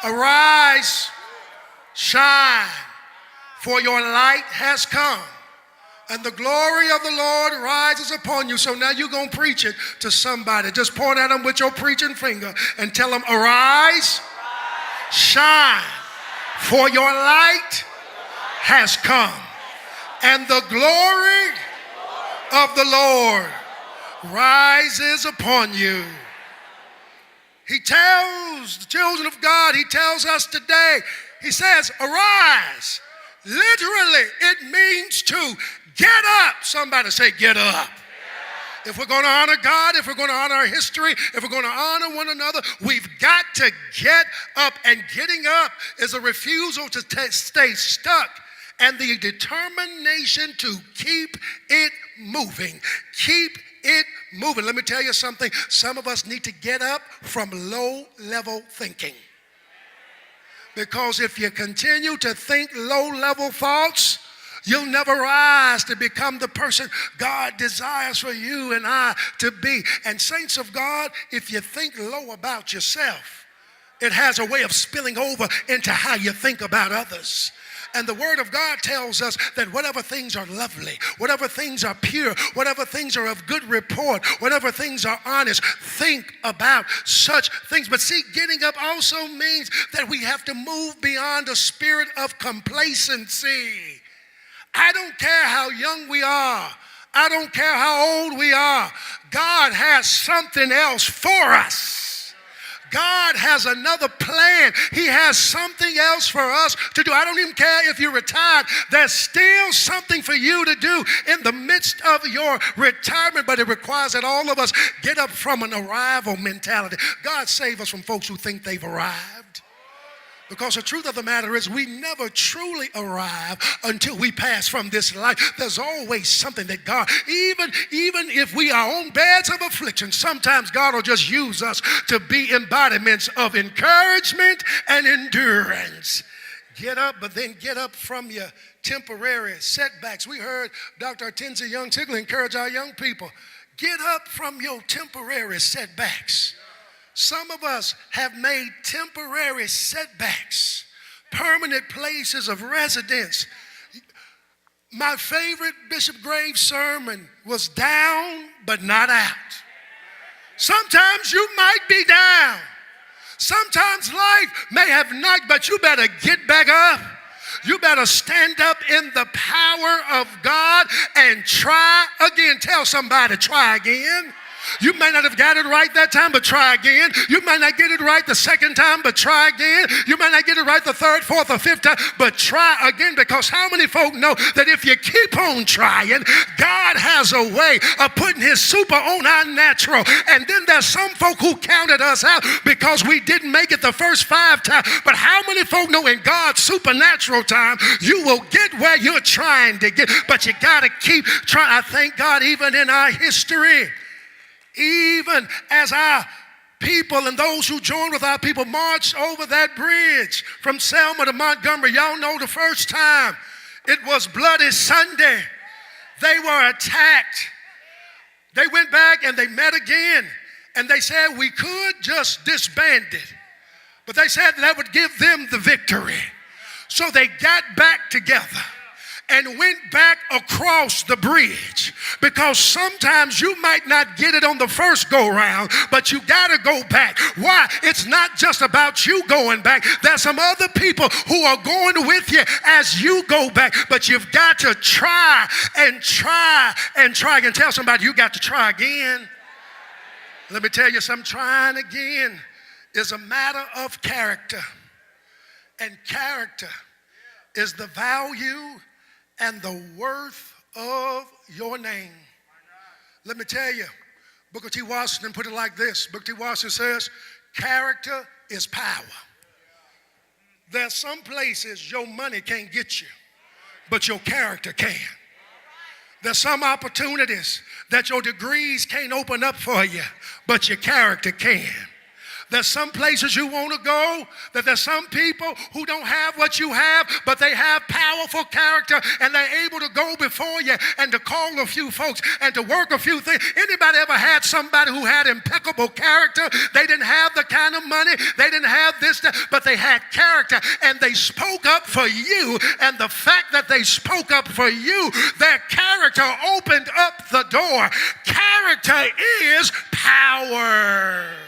Arise, shine, for your light has come, and the glory of the Lord rises upon you. So now you're going to preach it to somebody. Just point at them with your preaching finger and tell them, arise, shine, for your light has come, and the glory of the Lord rises upon you. He tells the children of God, he tells us today, he says, arise. Literally, it means to get up. Somebody say, get up. If we're going to honor God, if we're going to honor our history, if we're going to honor one another, we've got to get up. And getting up is a refusal to stay stuck and the determination to keep it moving. Keep it moving. Let me tell you something. Some of us need to get up from low-level thinking. Because if you continue to think low-level thoughts, you'll never rise to become the person God desires for you and I to be. And saints of God, if you think low about yourself, it has a way of spilling over into how you think about others. And the Word of God tells us that whatever things are lovely, whatever things are pure, whatever things are of good report, whatever things are honest, think about such things. But see, getting up also means that we have to move beyond a spirit of complacency. I don't care how young we are. I don't care how old we are. God has something else for us. God has another plan. He has something else for us to do. I don't even care if you're retired. There's still something for you to do in the midst of your retirement, but it requires that all of us get up from an arrival mentality. God save us from folks who think they've arrived. Because the truth of the matter is we never truly arrive until we pass from this life. There's always something that God, even if we are on beds of affliction, sometimes God will just use us to be embodiments of encouragement and endurance. Get up, but then get up from your temporary setbacks. We heard Dr. Artensia Young-Tickler encourage our young people. Get up from your temporary setbacks. Some of us have made temporary setbacks permanent places of residence. My favorite Bishop Graves sermon was down but not out. Sometimes you might be down. Sometimes life may have knocked, but you better get back up. You better stand up in the power of God and try again. Tell somebody, try again. You may not have got it right that time, but try again. You might not get it right the second time, but try again. You might not get it right the third, fourth, or fifth time, but try again. Because how many folk know that if you keep on trying, God has a way of putting his super on our natural. And then there's some folk who counted us out because we didn't make it the first 5 times. But how many folk know in God's supernatural time, you will get where you're trying to get, but you got to keep trying. I thank God even in our history, even as our people and those who joined with our people marched over that bridge from Selma to Montgomery. Y'all know the first time it was Bloody Sunday. They were attacked. They went back and they met again. And they said we could just disband it. But they said that would give them the victory. So they got back together and went back across the bridge, because sometimes you might not get it on the first go round, but you got to go back. Why? It's not just about you going back. There's some other people who are going with you as you go back, but you've got to try and try and try again. Tell somebody, you got to try again. Let me tell you something. Trying again is a matter of character, and character is the value and the worth of your name. Let me tell you, Booker T. Washington put it like this. Booker T. Washington says, character is power. There's some places your money can't get you, but your character can. There's some opportunities that your degrees can't open up for you, but your character can. There's some places you want to go, that there's some people who don't have what you have, but they have powerful character, and they're able to go before you and to call a few folks and to work a few things. Anybody ever had somebody who had impeccable character? They didn't have the kind of money, they didn't have this, that, but they had character, and they spoke up for you. And the fact that they spoke up for you, their character opened up the door. Character is power.